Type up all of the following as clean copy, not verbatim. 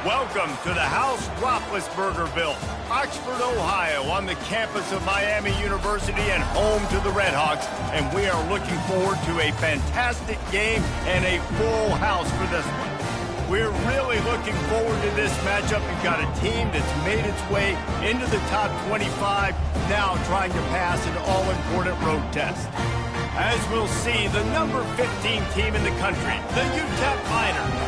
Welcome to the house Roethlisberger built, Oxford, Ohio, on the campus of Miami University and home to the Redhawks. And we are looking forward to a fantastic game and a full house for this one. We're really looking forward to this matchup. We've got a team that's made its way into the top 25, now trying to pass an all-important road test. As we'll see, the number 15 team in the country, the UTEP Miners,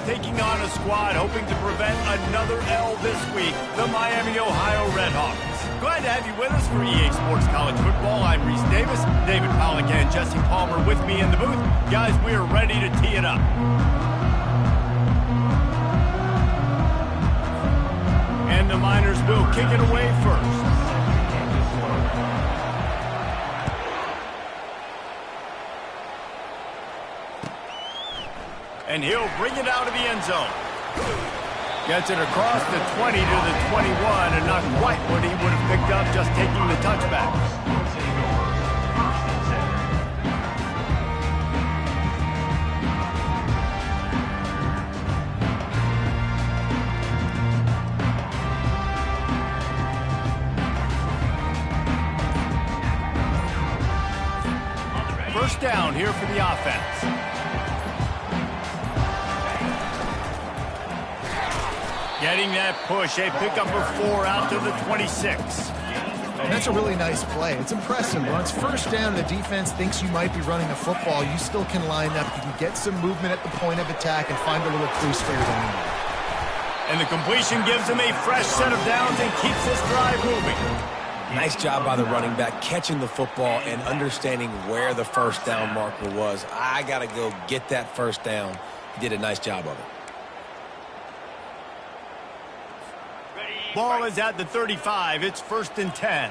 taking on a squad hoping to prevent another L this week, the Miami, Ohio Redhawks. Glad to have you with us for EA Sports College Football. I'm Reese Davis, David Pollock and Jesse Palmer with me in the booth. Guys, we are ready to tee it up. And the Miners will kick it away first. And he'll bring it out of the end zone. Gets it across the 20 to the 21, and not quite what he would have picked up just taking the touchback. First down here for the offense. Getting that push, a pickup of 4 out to the 26. And that's a really nice play. It's impressive. When it's first down and the defense thinks you might be running the football, you still can line up. You can get some movement at the point of attack and find a little crease for your running back. And the completion gives him a fresh set of downs and keeps this drive moving. Nice job by the running back catching the football and understanding where the first down marker was. I got to go get that first down. He did a nice job of it. Ball is at the 35. It's 1st and 10.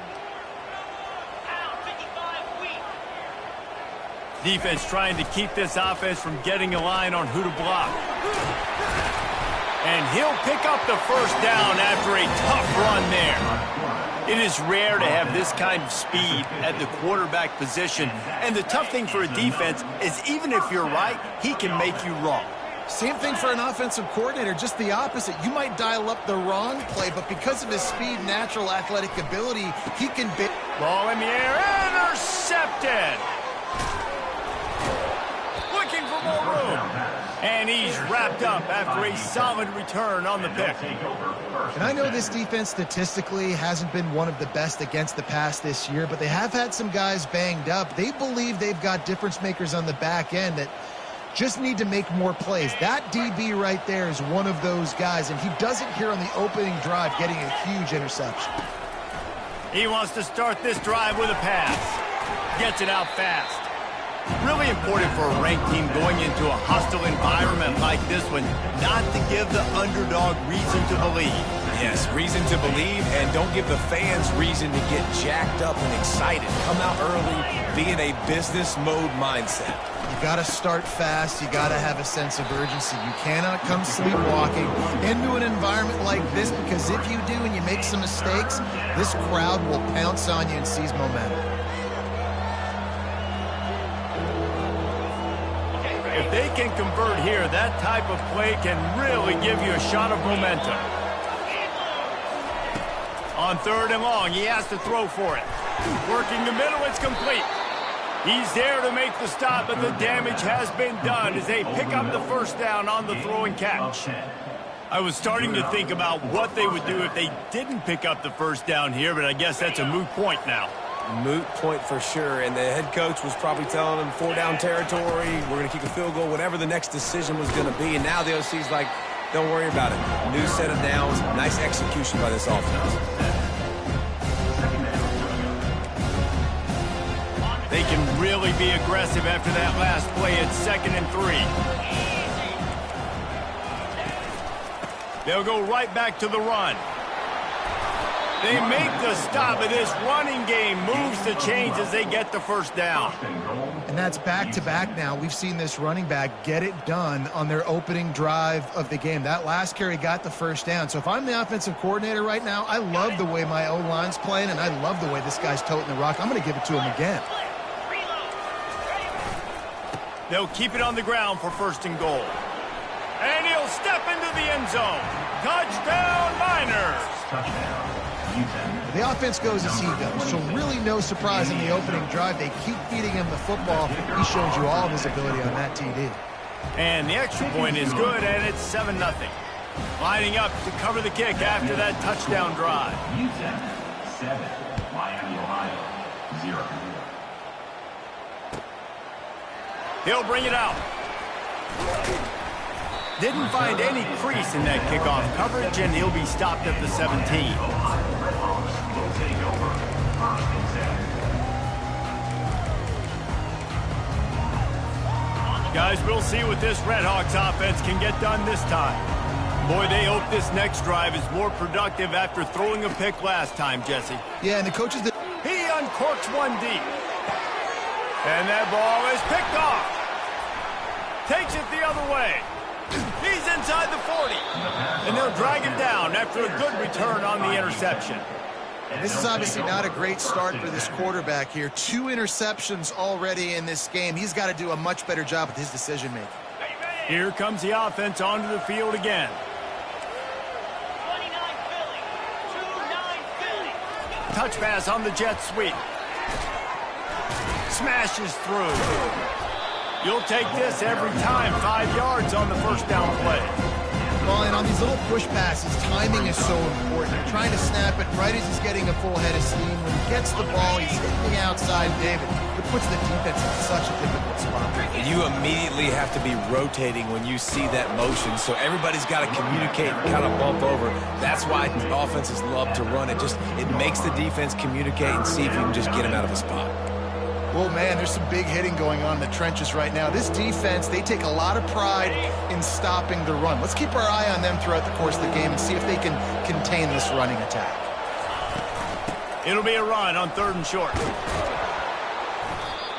Defense trying to keep this offense from getting a line on who to block. And he'll pick up the first down after a tough run there. It is rare to have this kind of speed at the quarterback position. And the tough thing for a defense is even if you're right, he can make you wrong. Same thing for an offensive coordinator, just the opposite. You might dial up the wrong play, but because of his speed, natural athletic ability, he can bit. Ball in the air, intercepted! Looking for more room. And he's wrapped up after a solid return on the pick. And I know this defense statistically hasn't been one of the best against the pass this year, but they have had some guys banged up. They believe they've got difference makers on the back end that just need to make more plays. That DB right there is one of those guys, and he does it here on the opening drive, getting a huge interception. He wants to start this drive with a pass. Gets it out fast. Really important for a ranked team going into a hostile environment like this one, not to give the underdog reason to believe. Yes, reason to believe, and don't give the fans reason to get jacked up and excited. Come out early, be in a business mode mindset. You got to start fast. You got to have a sense of urgency. You cannot come sleepwalking into an environment like this, because if you do and you make some mistakes, this crowd will pounce on you and seize momentum. If they can convert here, that type of play can really give you a shot of momentum. On 3rd and long, he has to throw for it. Working the middle, it's complete. He's there to make the stop, but the damage has been done as they pick up the first down on the throw and catch. I was starting to think about what they would do if they didn't pick up the first down here, but I guess that's a moot point now. Moot point for sure, and the head coach was probably telling him 4-down territory, we're going to kick a field goal, whatever the next decision was going to be, and now the OC's like, don't worry about it. New set of downs, nice execution by this offense. They can really be aggressive after that last play at 2nd and 3. They'll go right back to the run. They make the stop, and this running game moves the chains as they get the first down. And that's back-to-back now. We've seen this running back get it done on their opening drive of the game. That last carry got the first down. So if I'm the offensive coordinator right now, I love the way my O-line's playing, and I love the way this guy's toting the rock. I'm going to give it to him again. They'll keep it on the ground for 1st and goal. And he'll step into the end zone. Touchdown, Niners. The offense goes as he goes, so really no surprise in the opening drive. They keep feeding him the football. He shows you all of his ability on that TD. And the extra point is good, and it's 7-0. Lining up to cover the kick after that touchdown drive. UTEP 7, Miami, Ohio 0. He'll bring it out. Didn't find any crease in that kickoff coverage, and he'll be stopped at the 17. Guys, we'll see what this Red Hawks offense can get done this time. Boy, they hope this next drive is more productive after throwing a pick last time, Jesse. Yeah, and the coaches... He uncorks one deep. And that ball is picked off. Takes it the other way. He's inside the 40. And they'll drag him down after a good return on the interception. This is obviously not a great start for this quarterback here. 2 interceptions already in this game. He's got to do a much better job with his decision-making. Here comes the offense onto the field again. 29 Philly. 2-9 Philly. Touch pass on the jet sweep. Smashes through. You'll take this every time. 5 yards on the first down play. Well, and on these little push passes, timing is so important. You're trying to snap it right as he's getting a full head of steam. When he gets the ball, he's hitting the outside, David. It puts the defense in such a difficult spot. You immediately have to be rotating when you see that motion, so everybody's got to communicate and kind of bump over. That's why offenses love to run it. It makes the defense communicate and see if you can just get him out of a spot. Well, man, there's some big hitting going on in the trenches right now. This defense, they take a lot of pride in stopping the run. Let's keep our eye on them throughout the course of the game and see if they can contain this running attack. It'll be a run on 3rd and short.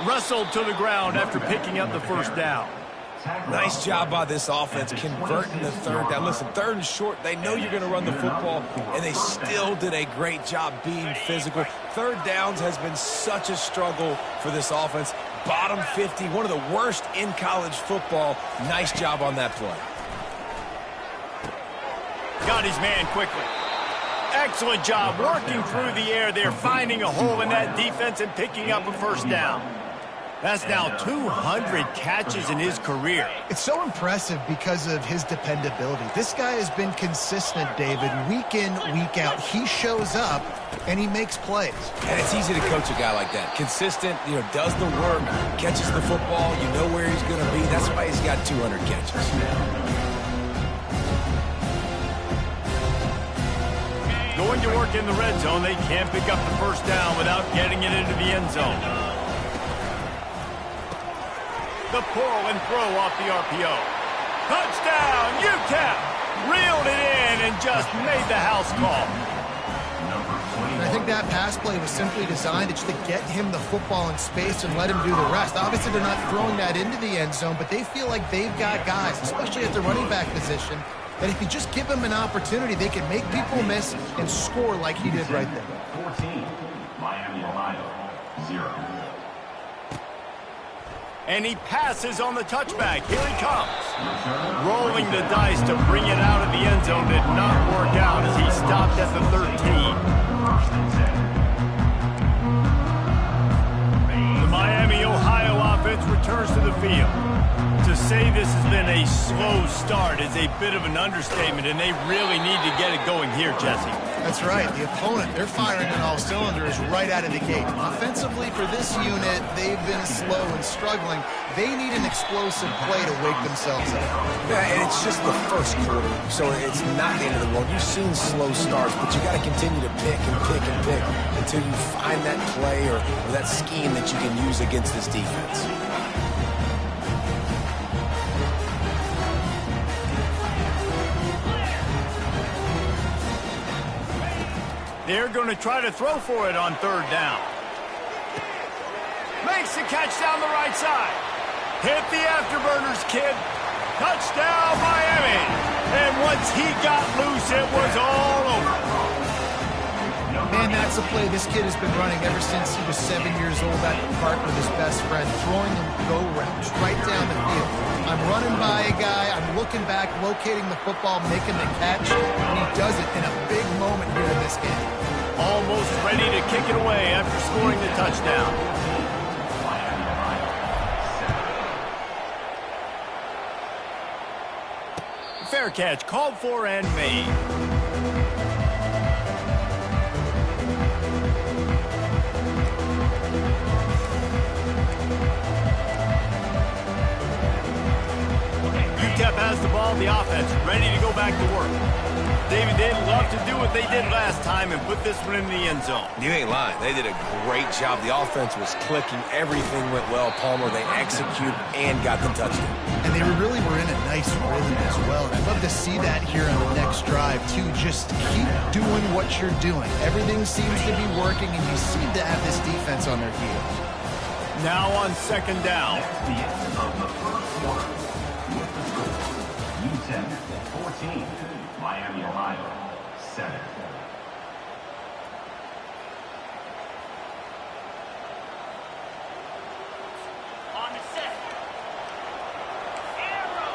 Wrestled to the ground after picking up the first down. Nice job by this offense converting the 3rd down. Listen, 3rd and short, they know you're going to run the football, and they still did a great job being physical. 3rd downs has been such a struggle for this offense. Bottom 50, one of the worst in college football. Nice job on that play. Got his man quickly. Excellent job working through the air there, finding a hole in that defense and picking up a first down. That's now 200 catches in his career. It's so impressive because of his dependability. This guy has been consistent, David, week in, week out. He shows up, and he makes plays. And it's easy to coach a guy like that. Consistent, does the work, catches the football, you know where he's going to be. That's why he's got 200 catches. Going to work in the red zone, they can't pick up the first down without getting it into the end zone. The pull and throw off the RPO. Touchdown, UTEP! Reeled it in and just made the house call. And I think that pass play was simply designed to get him the football in space and let him do the rest. Obviously, they're not throwing that into the end zone, but they feel like they've got guys, especially at the running back position, that if you just give them an opportunity, they can make people miss and score like he did right there. 14, Miami, Ohio 0. And he passes on the touchback. Here he comes. Rolling the dice to bring it out of the end zone did not work out as he stopped at the 13. The Miami, Ohio offense returns to the field. To say this has been a slow start is a bit of an understatement, and they really need to get it going here, Jesse. That's right. The opponent, they're firing on all cylinders right out of the gate. Offensively, for this unit, they've been slow and struggling. They need an explosive play to wake themselves up. Yeah, and it's just the first quarter, so it's not the end of the world. You've seen slow starts, but you got to continue to pick and pick and pick until you find that play or that scheme that you can use against this defense. They're going to try to throw for it on 3rd down. Makes the catch down the right side. Hit the afterburners, kid. Touchdown, Miami. And once he got loose, it was all over. Man, And that's a play this kid has been running ever since he was 7 years old at the park with his best friend, throwing him go routes right down the field. I'm running by a guy, I'm looking back, locating the football, making the catch, and he does it in a big moment here in this game. Almost ready to kick it away after scoring the touchdown. Fair catch, called for and made. UTEP has the ball, the offense ready to go back to work. David, they'd love to do what they did last time and put this one in the end zone. You ain't lying. They did a great job. The offense was clicking. Everything went well. Palmer, they executed and got the touchdown. And they really were in a nice rhythm as well. And I'd love to see that here on the next drive, too. Just keep doing what you're doing. Everything seems to be working, and you seem to have this defense on their heels. Now on second down. That's the end of the first quarter. With the score, UTEP 14, Miami, Ohio 7. On the set. Arrow.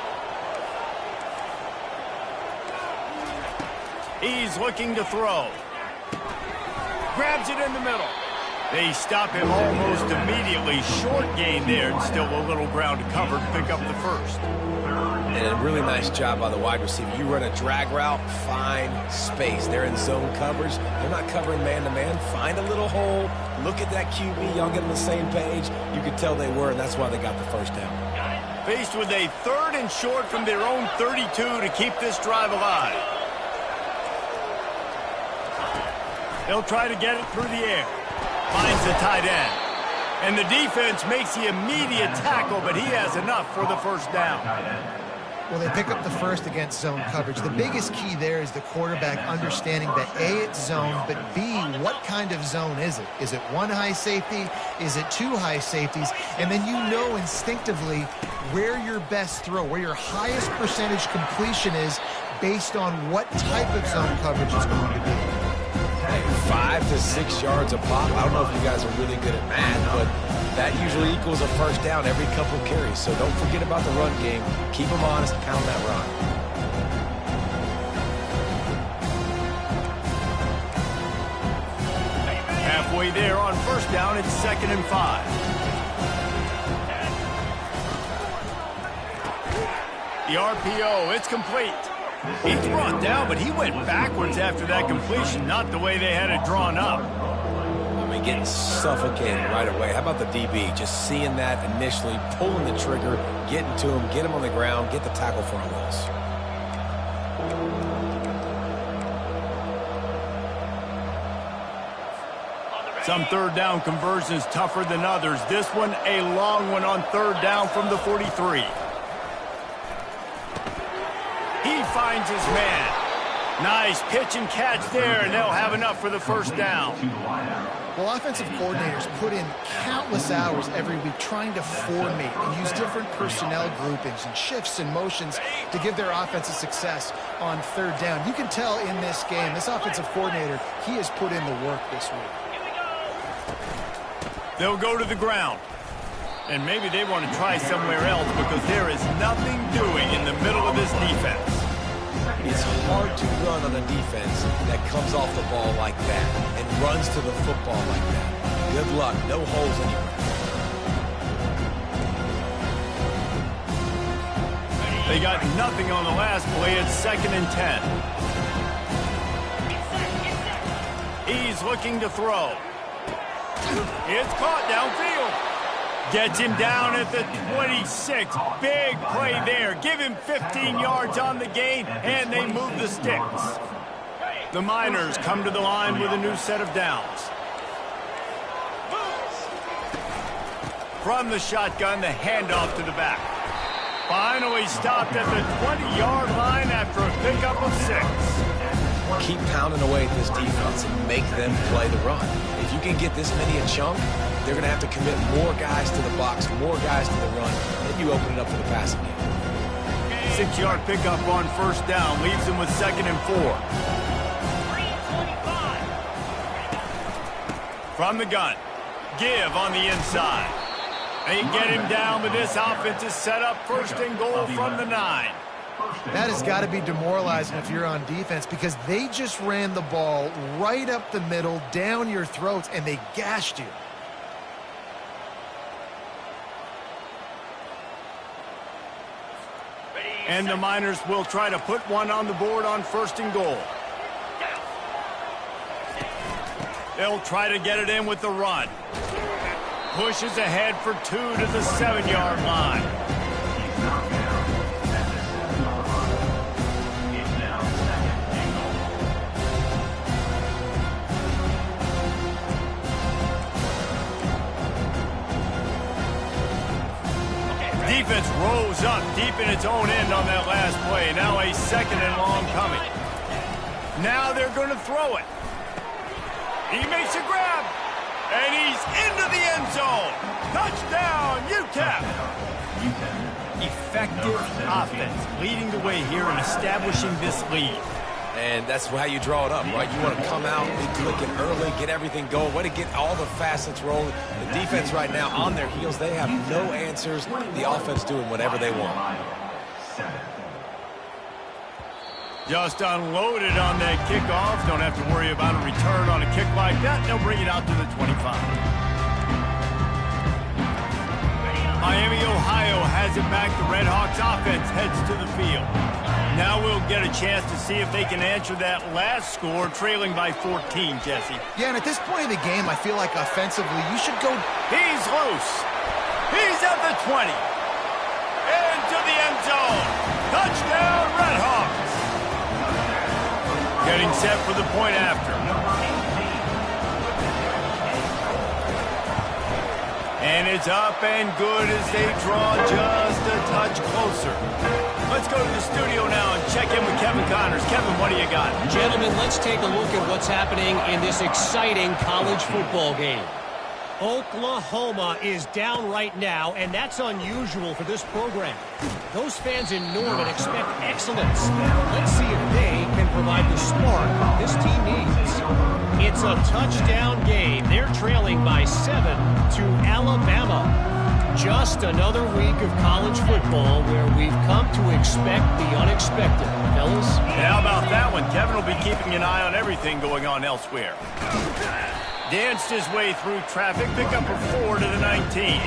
He's looking to throw. Grabs it in the middle. They stop him almost immediately. Short gain there, and still a little ground to cover to pick up the first. And a really nice job by the wide receiver. You run a drag route, find space. They're in zone coverage. They're not covering man-to-man. Find a little hole. Look at that QB. Y'all get on the same page. You could tell they were, and that's why they got the first down. Faced with a 3rd and short from their own 32 to keep this drive alive. They'll try to get it through the air. Finds the tight end. And the defense makes the immediate tackle, but he has enough for the first down. Well, they pick up the first against zone coverage. The biggest key there is the quarterback understanding that A, it's zone, but B, what kind of zone is it? Is it one high safety? Is it two high safeties? And then you know instinctively where your best throw, where your highest percentage completion is based on what type of zone coverage it's going to be. 5 to 6 yards a pop. I don't know if you guys are really good at math, but that usually equals a first down every couple of carries. So don't forget about the run game. Keep them honest, pound that rock. Halfway there on first down, it's 2nd and 5. The RPO, it's complete. He's brought down, but he went backwards after that completion, not the way they had it drawn up. I mean, getting suffocated right away. How about the DB? Just seeing that initially, pulling the trigger, getting to him, get him on the ground, get the tackle for a loss. Some third down conversions tougher than others. This one, a long one on 3rd down from the 43. He finds his man. Nice pitch and catch there, and they'll have enough for the first down. Well, offensive coordinators put in countless hours every week trying to formate and use different personnel groupings and shifts and motions to give their offense a success on 3rd down. You can tell in this game, this offensive coordinator, he has put in the work this week. They'll go to the ground. And maybe they want to try somewhere else because there is nothing doing in the middle of this defense. It's hard to run on a defense that comes off the ball like that and runs to the football like that. Good luck. No holes anywhere. They got nothing on the last play. It's 2nd and 10. He's looking to throw. It's caught downfield. Gets him down at the 26. Big play there. Give him 15 yards on the gain, and they move the sticks. The Miners come to the line with a new set of downs. From the shotgun, the handoff to the back. Finally stopped at the 20-yard line after a pickup of 6. Keep pounding away at this defense and make them play the run. If you can get this many a chunk, they're going to have to commit more guys to the box, more guys to the run, and you open it up for the passing game. 6-yard pickup on first down leaves them with 2nd and 4. From the gun. Give on the inside. They get him down, but this offense is set up first and goal from the 9. That has got to be demoralizing if you're on defense because they just ran the ball right up the middle, down your throats, and they gashed you. And the Miners will try to put one on the board on first and goal. They'll try to get it in with the run. Pushes ahead for 2 to the 7-yard line. He's knocked down at the 7-yard line. It's now 2nd and goal. Defense rose up deep in its own end on that last play. Now a 2nd and long coming. Now they're going to throw it. He makes a grab. And he's into the end zone. Touchdown, UTEP. Effective offense leading the way here and establishing this lead. And that's how you draw it up, right? You want to come out, be clicking early, get everything going, way to get all the facets rolling. The defense right now on their heels, they have no answers. The offense doing whatever they want. Just unloaded on that kickoff. Don't have to worry about a return on a kick like that. They'll bring it out to the 25. Miami, Ohio has it back. The Redhawks offense heads to the field. Now we'll get a chance to see if they can answer that last score, trailing by 14, Jesse. Yeah, and at this point of the game, I feel like offensively, you should go. He's loose. He's at the 20. Into the end zone. Touchdown, Redhawks. Getting set for the point after. And it's up and good as they draw just a touch closer. Let's go to the studio now and check in with Kevin Connors. Kevin, what do you got? Gentlemen, let's take a look at what's happening in this exciting college football game. Oklahoma is down right now, and that's unusual for this program. Those fans in Norman expect excellence. Let's see if they can provide the spark this team needs. It's a touchdown game. They're trailing by 7 to Alabama. Just another week of college football where we've come to expect the unexpected. Fellas? How about that one? Kevin will be keeping an eye on everything going on elsewhere. Danced his way through traffic, pick up a 4 to the 19.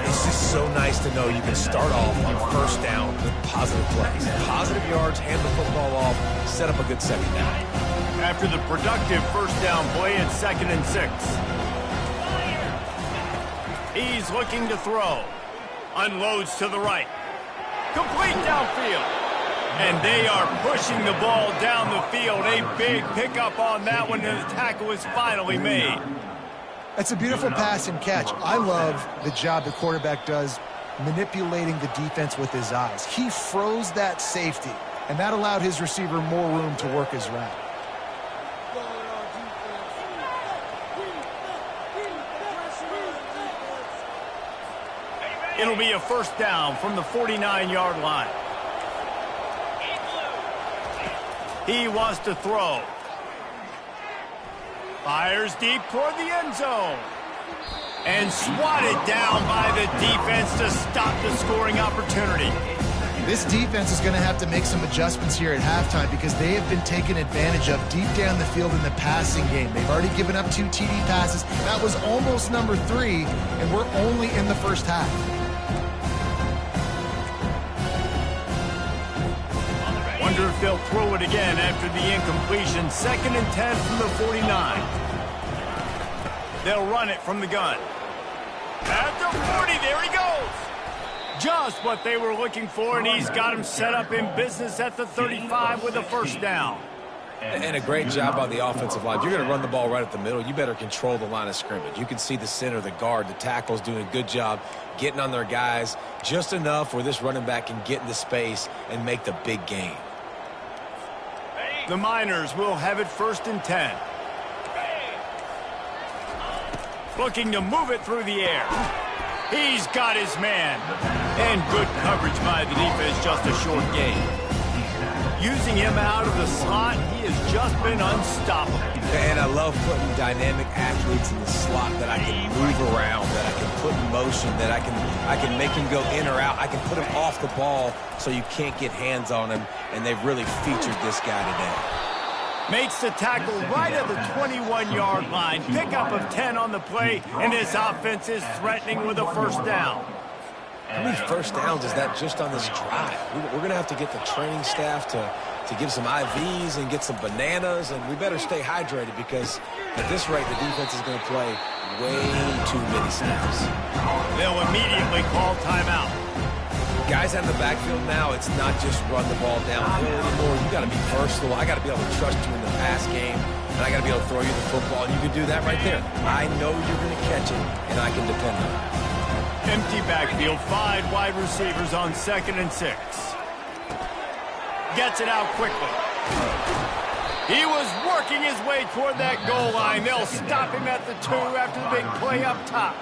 It's just so nice to know you can start off on first down with positive plays. Positive yards, hand the football off, set up a good second down. After the productive first down play, it's 2nd and 6. He's looking to throw. Unloads to the right. Complete downfield. And they are pushing the ball down the field. A big pickup on that one, and the tackle is finally made. That's a beautiful pass and catch. I love the job the quarterback does manipulating the defense with his eyes. He froze that safety, and that allowed his receiver more room to work his route. It'll be a first down from the 49-yard line. He wants to throw. Fires deep toward the end zone. And swatted down by the defense to stop the scoring opportunity. This defense is going to have to make some adjustments here at halftime because they have been taken advantage of deep down the field in the passing game. They've already given up 2 TD passes. That was almost number 3, and we're only in the first half. Wonder if they'll throw it again after the incompletion. 2nd and 10 from the 49. They'll run it from the gun. At the 40, there he goes. Just what they were looking for, and he's got him set up in business at the 35 with a first down. And a great job by the offensive line. If you're going to run the ball right at the middle, you better control the line of scrimmage. You can see the center, the guard, the tackles doing a good job getting on their guys just enough where this running back can get into space and make the big gain. The Miners will have it 1st and 10. Looking to move it through the air. He's got his man. And good coverage by the defense, just a short gain. using him out of the slot, he has just been unstoppable. And I love putting dynamic athletes in the slot that I can move around, that I can put in motion, that I can make him go in or out. I can put him off the ball so you can't get hands on him, and they've really featured this guy today. Makes the tackle right at the 21-yard line. Pickup of 10 on the play, and this offense is threatening with a first down. How many first downs is that just on this drive? We're going to have to get the training staff to give some IVs and get some bananas, and we better stay hydrated because at this rate, the defense is going to play way too many snaps. They'll immediately call timeout. Guys out in the backfield now, it's not just run the ball downhill anymore. You got to be versatile. I got to be able to trust you in the pass game, and I got to be able to throw you the football, and you can do that right there. I know you're going to catch it, and I can depend on it. Empty backfield, 5 wide receivers on 2nd and 6. Gets it out quickly. He was working his way toward that goal line. They'll stop him at the 2 after the big play up top.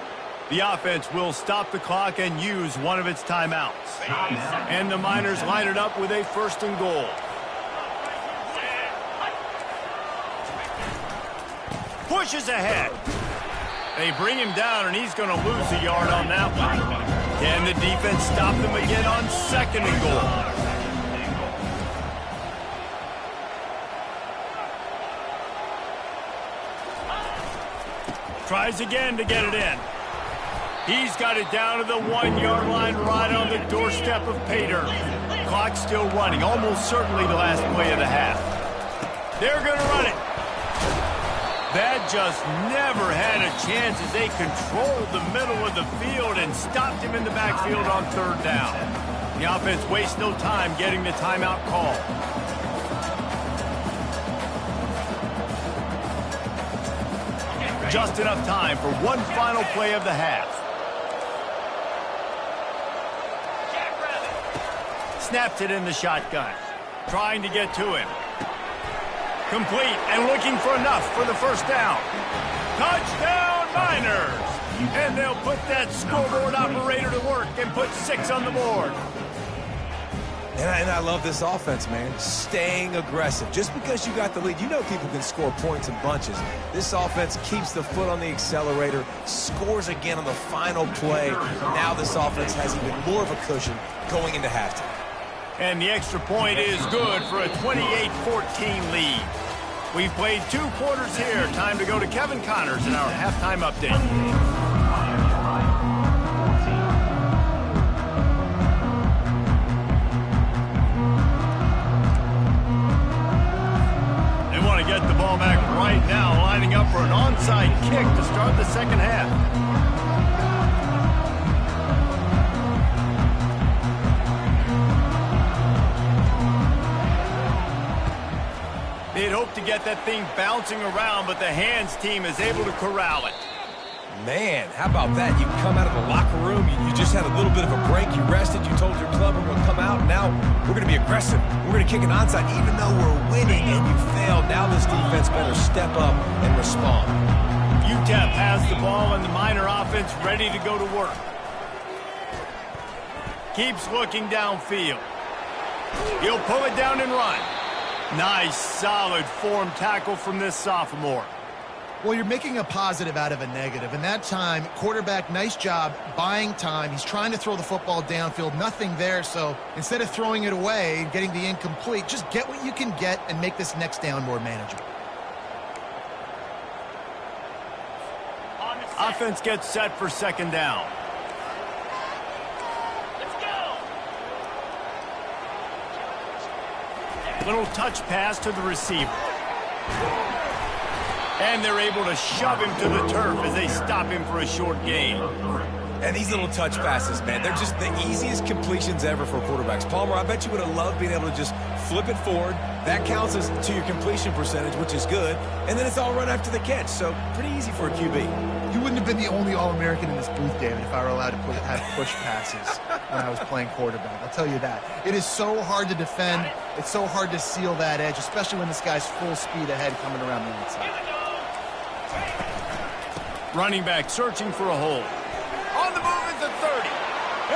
The offense will stop the clock and use one of its timeouts. And the Miners line it up with a 1st and goal. Pushes ahead. They bring him down, and he's going to lose a yard on that one. Can the defense stop them again on 2nd and goal? Tries again to get it in. He's got it down to the 1-yard line right on the doorstep of pay dirt. Clock still running, almost certainly the last play of the half. They're going to run it. That just never had a chance as they controlled the middle of the field and stopped him in the backfield on 3rd down. The offense wastes no time getting the timeout call. Just enough time for one final play of the half. Snaps it in the shotgun. Trying to get to him. Complete and looking for enough for the 1st down. Touchdown Miners! And they'll put that scoreboard operator to work and put 6 on the board. And I love this offense, man. Staying aggressive. Just because you got the lead, you know people can score points in bunches. This offense keeps the foot on the accelerator, scores again on the final play. Now this offense has even more of a cushion going into halftime. And the extra point is good for a 28-14 lead. We've played 2 quarters here. Time to go to Kevin Connors in our halftime update. They want to get the ball back right now, lining up for an onside kick to start the 2nd half. They'd hoped to get that thing bouncing around, but the hands team is able to corral it. Man, how about that? You come out of the locker room, you just had a little bit of a break, you rested, you told your club we're going to come out, and now we're going to be aggressive. We're going to kick an onside, even though we're winning and you failed. Now this defense better step up and respond. UTEP has the ball and the Miner offense ready to go to work. Keeps looking downfield. He'll pull it down and run. Nice, solid form tackle from this sophomore. Well, you're making a positive out of a negative. And that time, quarterback, nice job buying time. He's trying to throw the football downfield. Nothing there. So instead of throwing it away and getting the incomplete, just get what you can get and make this next down more manageable. Offense gets set for 2nd down. Little touch pass to the receiver. And they're able to shove him to the turf as they stop him for a short gain. And these little touch passes, man, they're just the easiest completions ever for quarterbacks. Palmer, I bet you would have loved being able to just flip it forward. That counts as to your completion percentage, which is good. And then it's all run after the catch, so pretty easy for a QB. You wouldn't have been the only All-American in this booth, David, if I were allowed to have push passes when I was playing quarterback. I'll tell you that. It is so hard to defend. It's so hard to seal that edge, especially when this guy's full speed ahead coming around the outside. Running back searching for a hole. On the move at the 30.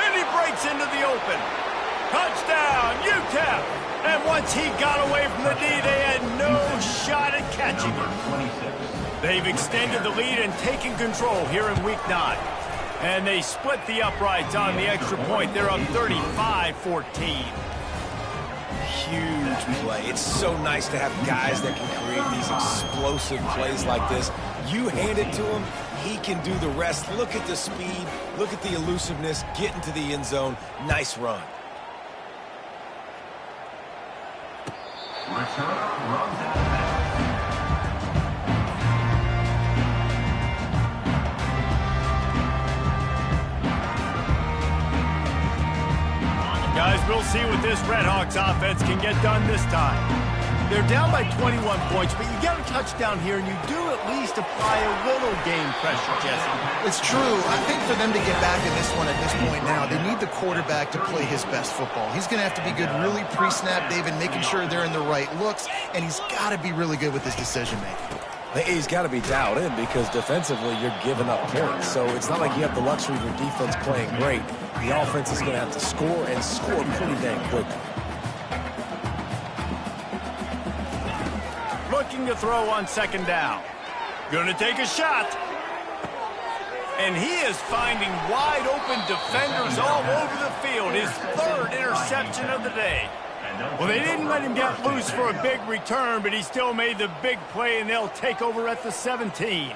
And he breaks into the open. Touchdown, UTEP. And what Once he got away from the D, they had no shot at catching him. They've extended the lead and taken control here in Week 9. And they split the uprights on the extra point. They're up 35-14. Huge play. It's so nice to have guys that can create these explosive plays like this. You hand it to him, he can do the rest. Look at the speed. Look at the elusiveness. Get into the end zone. Nice run. Guys, we'll see what this Redhawks offense can get done this time. They're down by 21 points, but you get a touchdown here, and you do at least apply a little game pressure, Jesse. It's true. I think for them to get back in this one at this point now, they need the quarterback to play his best football. He's going to have to be good really pre-snap, David, making sure they're in the right looks, and he's got to be really good with his decision-making. He's got to be dialed in because defensively you're giving up points. So it's not like you have the luxury of your defense playing great. The offense is going to have to score and score pretty dang quickly. Looking to throw on second down. Gonna take a shot. And he is finding wide open defenders all over the field. His third interception of the day. Well, they didn't let him get loose for a big return, but he still made the big play, and they'll take over at the 17.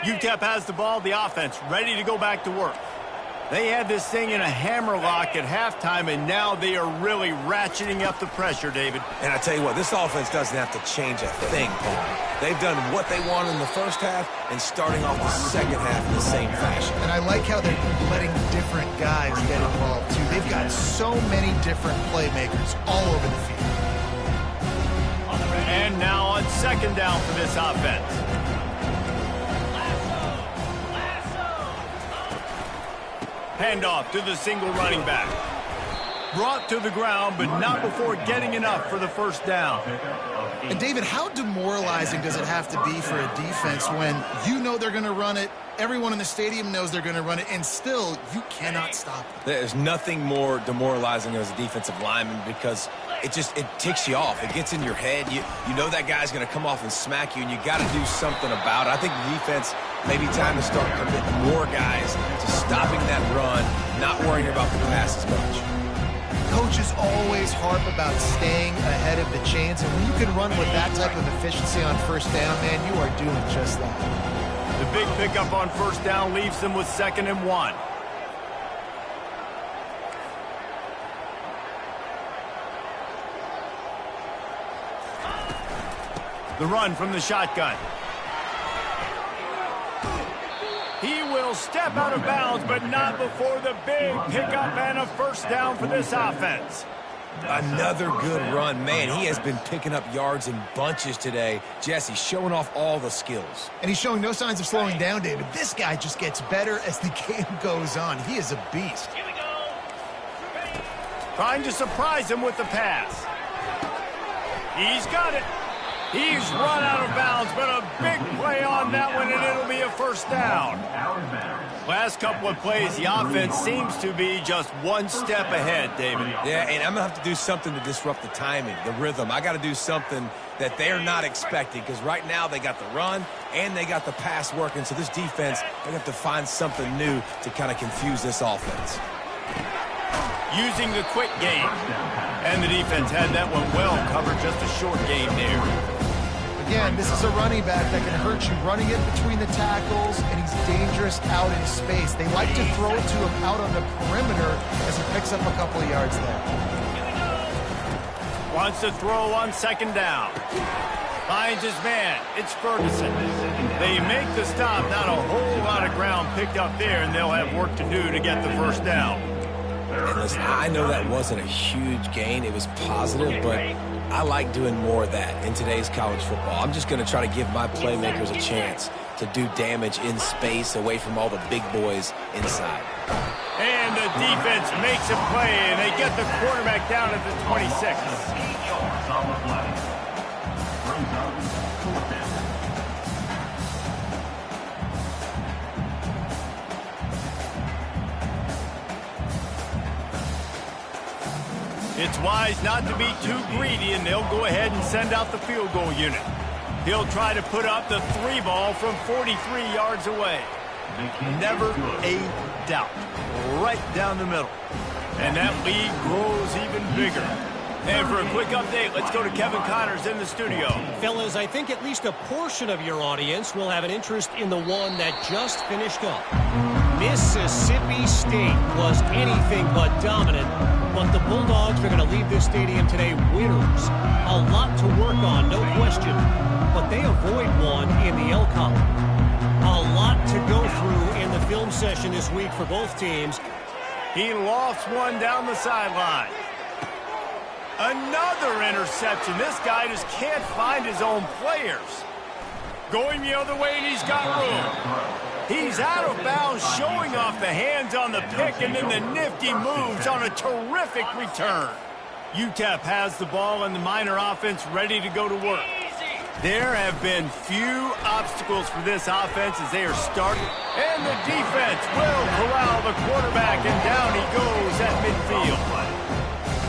UTEP has the ball, the offense ready to go back to work. They had this thing in a hammerlock at halftime, and now they are really ratcheting up the pressure, David. And I tell you what, this offense doesn't have to change a thing, Paul. They've done what they want in the first half and starting off the second half in the same fashion. And I like how they're letting different guys get involved, too. They've got so many different playmakers all over the field. And now on second down for this offense. Handoff to the single running back. Brought to the ground, but not before getting enough for the first down. And, David, how demoralizing does it have to be for a defense when you know they're going to run it, everyone in the stadium knows they're going to run it, and still you cannot stop it? There's nothing more demoralizing as a defensive lineman because it ticks you off. It gets in your head. You know that guy's going to come off and smack you, and you got to do something about it. I think the defense maybe time to start committing more guys to stopping that run, not worrying about the pass as much. Coaches always harp about staying ahead of the chains, and when you can run with that type of efficiency on first down, man, you are doing just that. The big pickup on first down leaves them with 2nd and 1. The run from the shotgun. He will step out of bounds, but not before the big pickup and a first down for this offense. Another good run. Man, he has been picking up yards in bunches today. Jesse showing off all the skills. And he's showing no signs of slowing down, David. This guy just gets better as the game goes on. He is a beast. Here we go. Trying to surprise him with the pass. He's got it. He's run out of bounds, but a big play on that one, and it'll be a first down. Last couple of plays, the offense seems to be just one step ahead, David. Yeah, and I'm going to have to do something to disrupt the timing, the rhythm. I got to do something that they're not expecting because right now they got the run and they got the pass working. So this defense, they have to find something new to kind of confuse this offense. Using the quick game. And the defense had that one well covered, just a short game there. Again, this is a running back that can hurt you running it between the tackles, and he's dangerous out in space. They like to throw it to him out on the perimeter as he picks up a couple of yards there. Wants to throw on second down. Finds his man. It's Ferguson. They make the stop. Not a whole lot of ground picked up there, and they'll have work to do to get the first down. And listen, I know that wasn't a huge gain. It was positive, but I like doing more of that in today's college football. I'm just going to try to give my playmakers a chance to do damage in space away from all the big boys inside. And the defense makes a play, and they get the quarterback down at the 26. It's wise not to be too greedy, and they'll go ahead and send out the field goal unit. He'll try to put up the 3 ball from 43 yards away. Never a doubt. Right down the middle. And that lead grows even bigger. And for a quick update, let's go to Kevin Connors in the studio. Fellas, I think at least a portion of your audience will have an interest in the one that just finished up. Mississippi State was anything but dominant, but the Bulldogs are going to leave this stadium today winners. A lot to work on, no question, but they avoid one in the L column. A lot to go through in the film session this week for both teams. He lofts one down the sideline. Another interception. This guy just can't find his own players. Going the other way, and he's got room. He's out of bounds, showing off the hands on the pick, and then the nifty moves on a terrific return. UTEP has the ball, and the Miner offense ready to go to work. There have been few obstacles for this offense as they are starting. And the defense will corral the quarterback, and down he goes at midfield.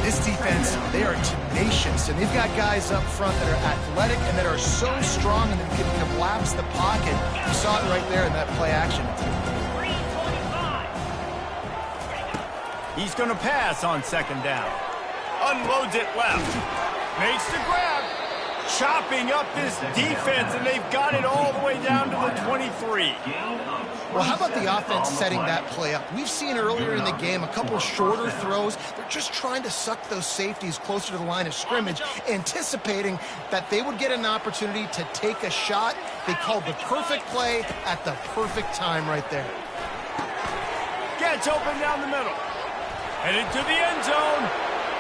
This defense, they are tenacious, and they've got guys up front that are athletic and that are so strong and that can collapse the pocket. You saw it right there in that play action. He's going to pass on second down. Unloads it left. Makes the grab. Chopping up this defense, and they've got it all the way down to the 23. Well, how about the offense setting that play up? We've seen earlier in the game a couple shorter throws. They're just trying to suck those safeties closer to the line of scrimmage, anticipating that they would get an opportunity to take a shot. They called the perfect play at the perfect time right there. Gets open down the middle. Headed to the end zone.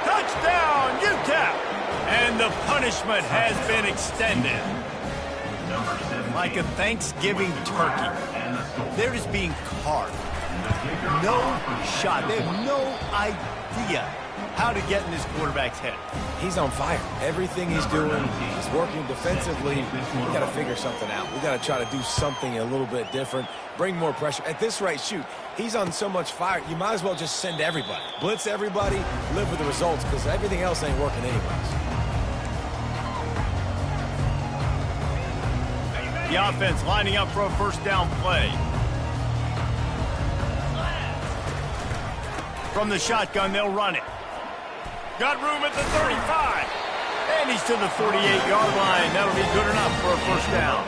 Touchdown, UTEP! And the punishment has been extended. Like a Thanksgiving turkey. They're just being carved. No shot. They have no idea how to get in this quarterback's head. He's on fire. Everything he's doing, he's working defensively. We got to figure something out. We got to try to do something a little bit different, bring more pressure. At this rate, shoot, he's on so much fire, you might as well just send everybody. Blitz everybody, live with the results, because everything else ain't working anyways. The offense lining up for a first down play. From the shotgun, they'll run it. Got room at the 35. And he's to the 48-yard line. That'll be good enough for a first down.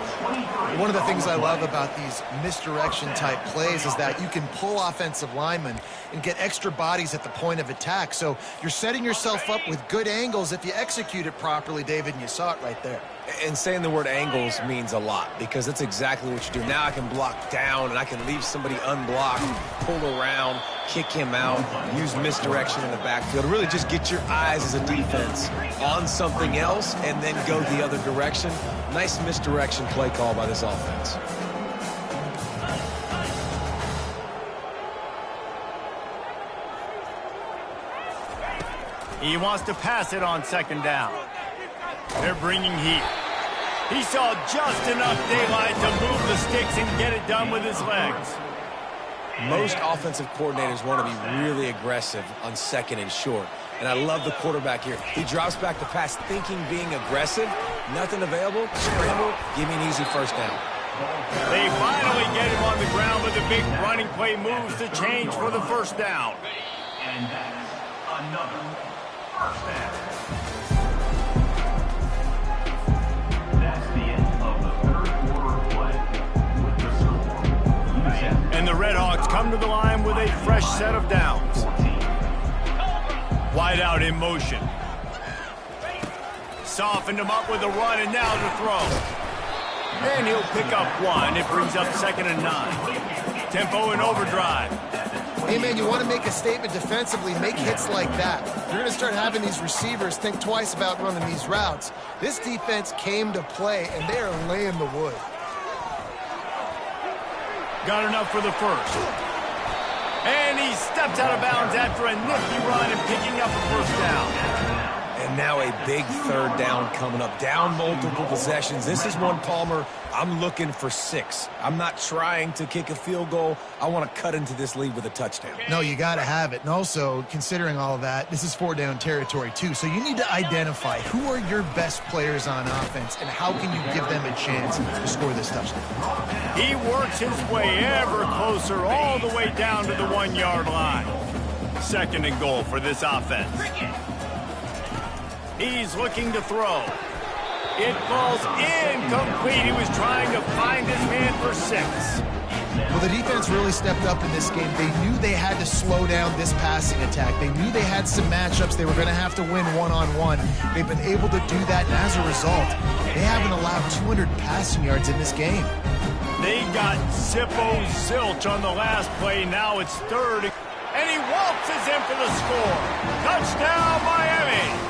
One of the things I love about these misdirection-type plays is that you can pull offensive linemen and get extra bodies at the point of attack. So you're setting yourself up with good angles if you execute it properly, David, and you saw it right there. And saying the word angles means a lot, because that's exactly what you do. Now I can block down, and I can leave somebody unblocked, pull around, kick him out, use misdirection in the backfield. Really just get your eyes as a defense on something else and then go the other direction. Nice misdirection play call by this offense. He wants to pass it on second down. They're bringing heat. He saw just enough daylight to move the sticks and get it done with his legs. Most offensive coordinators want to be really aggressive on second and short. And I love the quarterback here. He drops back to pass thinking being aggressive. Nothing available. Scramble. Give me an easy first down. They finally get him on the ground, but the big running play moves the change for the first down. And that's another first down. That's the end of the third quarter play with the score. And the Redhawks come to the line with a fresh set of downs. Wide out in motion. Softened him up with a run, and now to throw. And he'll pick up one. It brings up 2nd and 9. Tempo and overdrive. Hey, man, you want to make a statement defensively, make hits like that. You're going to start having these receivers think twice about running these routes. This defense came to play, and they are laying the wood. Got enough for the first. And he steps out of bounds after a nifty run and picking up a first down. And And now a big third down coming up. Down multiple possessions. This is one, Palmer, I'm looking for 6. I'm not trying to kick a field goal. I want to cut into this lead with a touchdown. No, you got to have it. And also, considering all of that, this is 4-down territory too. So you need to identify who are your best players on offense and how can you give them a chance to score this touchdown. He works his way ever closer all the way down to the 1-yard line. 2nd and goal for this offense. He's looking to throw. It falls incomplete. He was trying to find his man for 6. Well, the defense really stepped up in this game. They knew they had to slow down this passing attack. They knew they had some matchups they were going to have to win one-on-one. They've been able to do that, and as a result, they haven't allowed 200 passing yards in this game. They got zilch on the last play. Now it's 3rd. And he waltzes in for the score. Touchdown, Miami!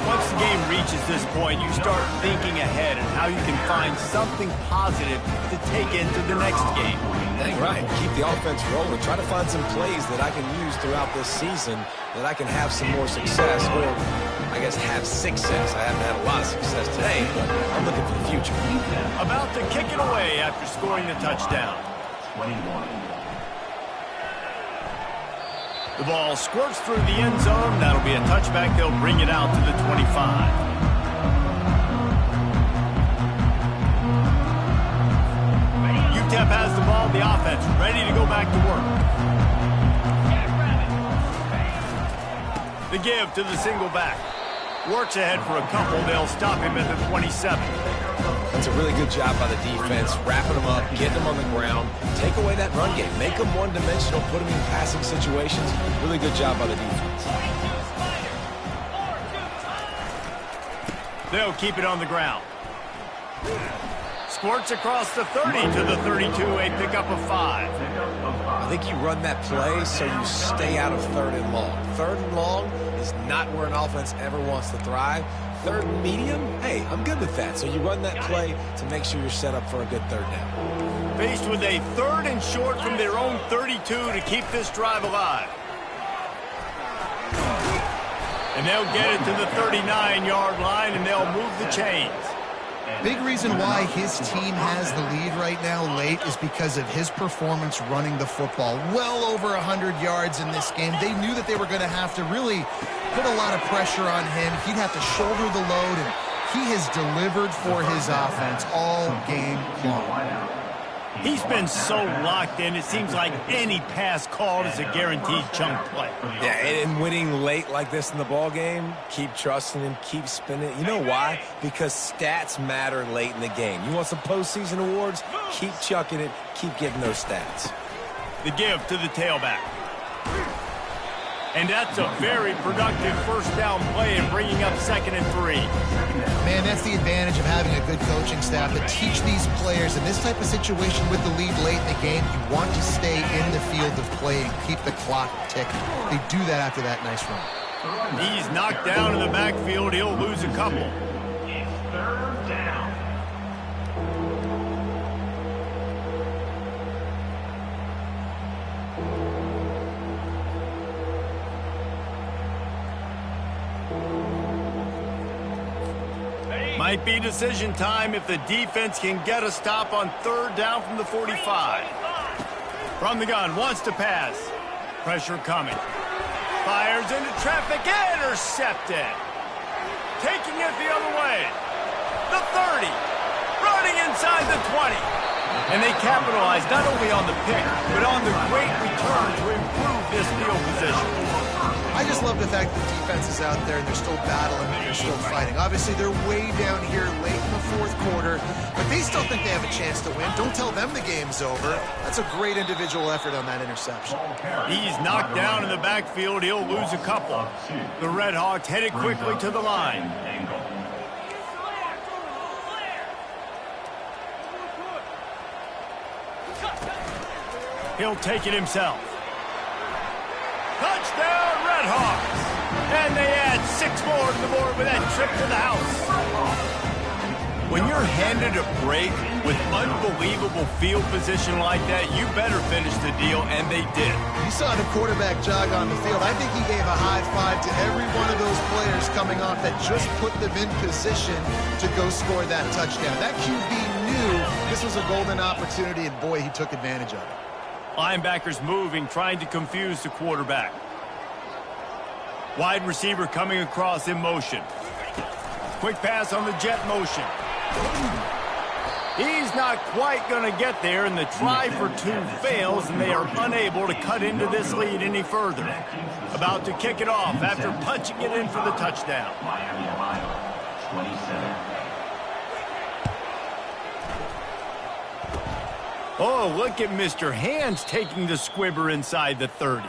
Once the game reaches this point, you start thinking ahead and how you can find something positive to take into the next game. Dang right. Keep the offense rolling. Try to find some plays that I can use throughout this season that I can have some more success, or I guess have success. I haven't had a lot of success today, but I'm looking for the future. About to kick it away after scoring the touchdown. 21. The ball squirts through the end zone. That'll be a touchback. They'll bring it out to the 25. UTEP has the ball. The offense ready to go back to work. The give to the single back. Works ahead for a couple. They'll stop him at the 27. That's a really good job by the defense, wrapping them up, getting them on the ground, take away that run game, make them one-dimensional, put them in passing situations. Really good job by the defense. They'll keep it on the ground. Squirts across the 30 to the 32, a pickup of 5. I think you run that play so you stay out of 3rd and long. 3rd and long is not where an offense ever wants to thrive. 3rd and medium, hey, I'm good with that. So you run that play to make sure you're set up for a good 3rd down. Faced with a 3rd and short from their own 32 to keep this drive alive. And they'll get it to the 39-yard line, and they'll move the chains. Big reason why his team has the lead right now late is because of his performance running the football. Well over 100 yards in this game. They knew that they were going to have to really put a lot of pressure on him. He'd have to shoulder the load, and he has delivered for his offense all game long. He's been so locked in, it seems like any pass called is a guaranteed chunk play. Yeah, and winning late like this in the ball game, keep trusting him, keep spinning. You know why? Because stats matter late in the game. You want some postseason awards? Keep chucking it, keep getting those stats. The give to the tailback. And that's a very productive 1st down play and bringing up 2nd and 3. Man, that's the advantage of having a good coaching staff to teach these players in this type of situation with the lead late in the game. You want to stay in the field of play and keep the clock ticking. They do that after that nice run. He's knocked down in the backfield. He'll lose a couple. It's 3rd down. Might be decision time if the defense can get a stop on 3rd down from the 45. From the gun, wants to pass. Pressure coming. Fires into traffic, intercepted. Taking it the other way. The 30. Running inside the 20. And they capitalize not only on the pick, but on the great return to improve this field position. I just love the fact that the defense is out there and they're still battling and they're still fighting. Obviously, they're way down here late in the 4th quarter, but they still think they have a chance to win. Don't tell them the game's over. That's a great individual effort on that interception. He's knocked down in the backfield. He'll lose a couple. The Red Hawks headed quickly to the line. He'll take it himself. Touchdown, Red Hawks! And they add 6 more to the board with that trip to the house. When you're handed a break with unbelievable field position like that, you better finish the deal, and they did. You saw the quarterback jog on the field. I think he gave a high five to every one of those players coming off that just put them in position to go score that touchdown. That QB knew this was a golden opportunity, and boy, he took advantage of it. Linebackers moving, trying to confuse the quarterback. Wide receiver coming across in motion. Quick pass on the jet motion. He's not quite going to get there, and the try for two fails, and they are unable to cut into this lead any further. About to kick it off after punching it in for the touchdown. Miami, Ohio, 27. Oh, look at Mr. Hands taking the squibber inside the 30.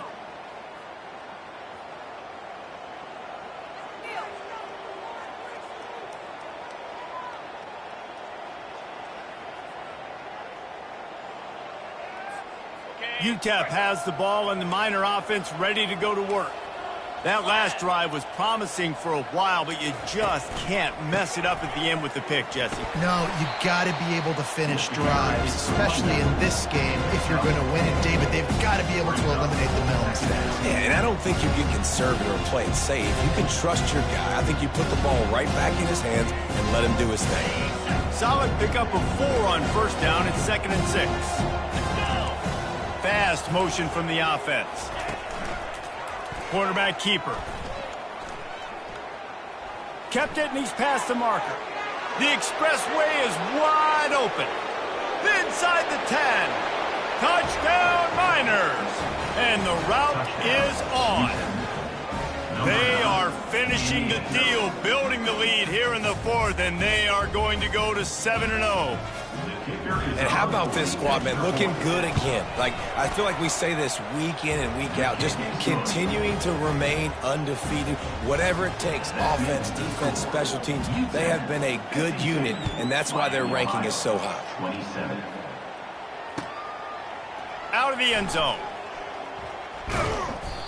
UTEP has the ball and the Miner offense ready to go to work. That last drive was promising for a while, but you just can't mess it up at the end with the pick, Jesse. No, you got to be able to finish drives, especially in this game. If you're going to win it, David, they've got to be able to eliminate the middle mistakes. Yeah, and I don't think you get conservative or play it safe. You can trust your guy. I think you put the ball right back in his hands and let him do his thing. Solid pickup of 4 on first down. It's 2nd and 6. Fast motion from the offense. Quarterback keeper. Kept it, and he's past the marker. The expressway is wide open. Inside the 10. Touchdown, Miners. And the route is on. They are finishing the deal, building the lead here in the 4th, and they are going to go to 7-0. And how about this squad, man? Looking good again. Like, I feel like we say this week in and week out, just continuing to remain undefeated, whatever it takes, offense, defense, special teams. They have been a good unit, and that's why their ranking is so high. 27. Out of the end zone.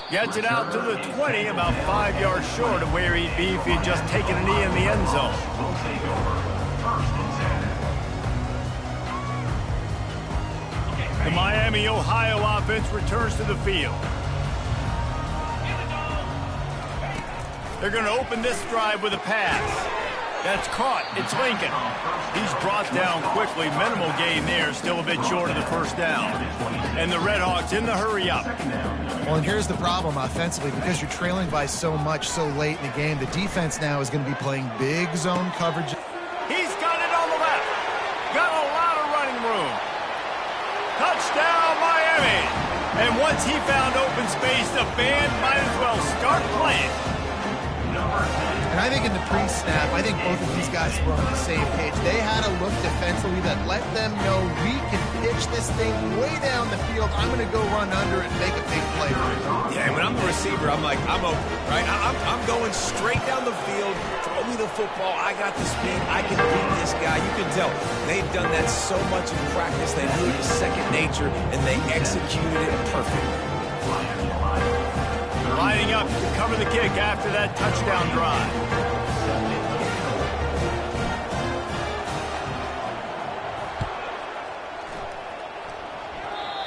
Gets it out to the 20, about 5 yards short of where he'd be if he'd just taken a knee in the end zone. Will take over 1st and 10. The Miami, Ohio offense returns to the field. They're going to open this drive with a pass. That's caught. It's Lincoln. He's brought down quickly. Minimal gain there. Still a bit short of the first down. And the Redhawks in the hurry up. Well, and here's the problem offensively. Because you're trailing by so much so late in the game, the defense now is going to be playing big zone coverage. He's got it on the left. Got a lot of running room. Touchdown, Miami. And once he found open space, the band might as well start playing. And I think in the pre-snap, I think both of these guys were on the same page. They had a look defensively that let them know we can pitch this thing way down the field. I'm going to go run under it and make a big play. Yeah, and when I'm the receiver, I'm like, I'm open, right? I'm going straight down the field. Throw me the football. I got the speed. I can beat this guy. You can tell they've done that so much in practice. They knew it was second nature, and they executed it perfectly. Lining up to cover the kick after that touchdown drive.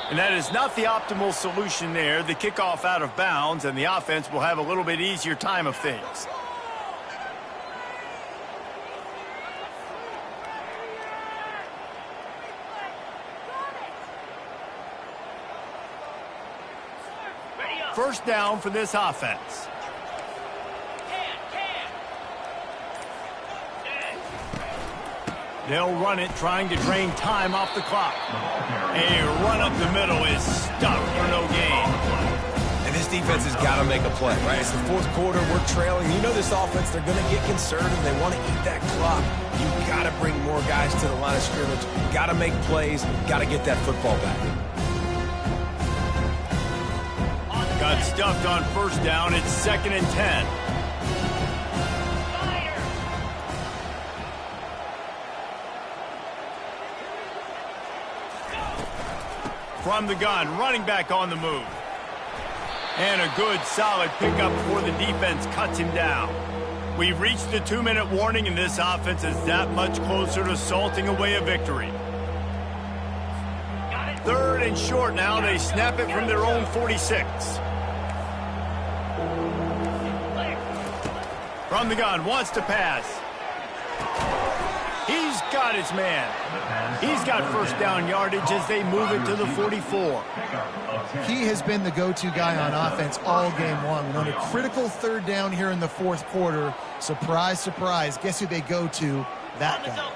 And that is not the optimal solution there. The kickoff out of bounds, and the offense will have a little bit easier time of things. First down for this offense. They'll run it, trying to drain time off the clock. A run up the middle is stopped for no gain. And this defense has got to make a play, right? It's the 4th quarter. We're trailing. You know this offense, they're going to get conservative. They want to eat that clock. You've got to bring more guys to the line of scrimmage. Got to make plays. Got to get that football back. Got stuffed on first down. It's 2nd and 10. From the gun, running back on the move. And a good, solid pickup before the defense cuts him down. We've reached the 2-minute warning, and this offense is that much closer to salting away a victory. 3rd and short now. They snap it from their own 46. From the gun, wants to pass. He's got his man. He's got first down yardage as they move it to the 44. He has been the go-to guy on offense all game long. And on a critical 3rd down here in the 4th quarter, surprise, surprise, guess who they go to? That guy.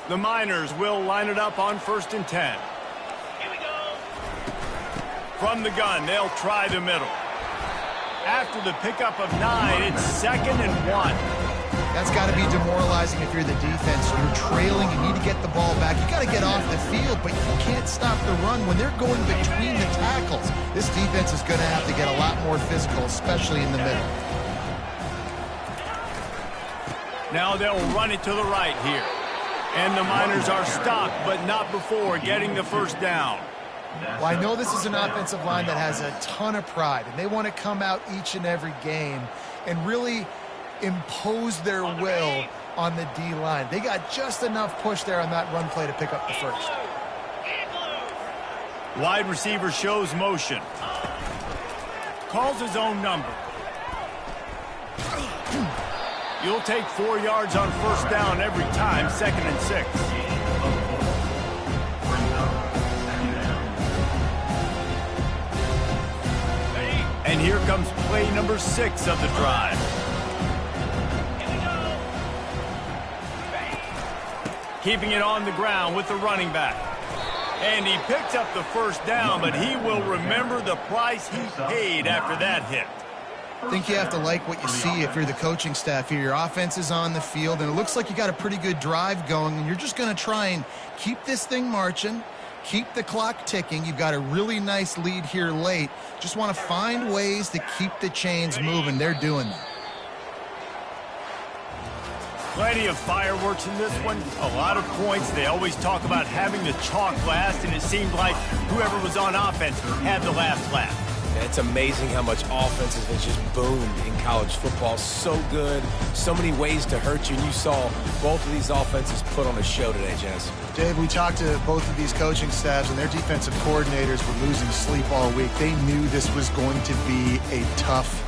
The Miners will line it up on 1st and 10. From the gun, they'll try the middle. After the pickup of 9, it's 2nd and 1. That's got to be demoralizing if you're the defense. You're trailing, you need to get the ball back. You got to get off the field, but you can't stop the run when they're going between the tackles. This defense is going to have to get a lot more physical, especially in the middle. Now they'll run it to the right here. And the Miners are stopped, but not before getting the first down. Well, I know this is an offensive line that has a ton of pride, and they want to come out each and every game and really impose their will on the D-line. They got just enough push there on that run play to pick up the first. Wide receiver shows motion. Calls his own number. You'll take 4 yards on first down every time, 2nd and 6. And here comes play number 6 of the drive. Keeping it on the ground with the running back. And he picks up the first down, but he will remember the price he paid after that hit. I think you have to like what you see if you're the coaching staff here. Your offense is on the field, and it looks like you got a pretty good drive going, and you're just going to try and keep this thing marching, keep the clock ticking. You've got a really nice lead here late. Just want to find ways to keep the chains moving. They're doing that. Plenty of fireworks in this one. A lot of points. They always talk about having the chalk last, and it seemed like whoever was on offense had the last laugh. It's amazing how much offense has just boomed in college football. So good. So many ways to hurt you. And you saw both of these offenses put on a show today, Jess. Dave, we talked to both of these coaching staffs, and their defensive coordinators were losing sleep all week. They knew this was going to be a tough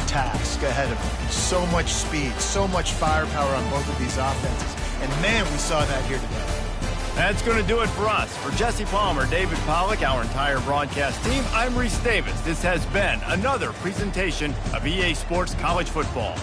task ahead of them. So much speed, so much firepower on both of these offenses. And, man, we saw that here today. That's going to do it for us. For Jesse Palmer, David Pollack, our entire broadcast team, I'm Reese Davis. This has been another presentation of EA Sports College Football.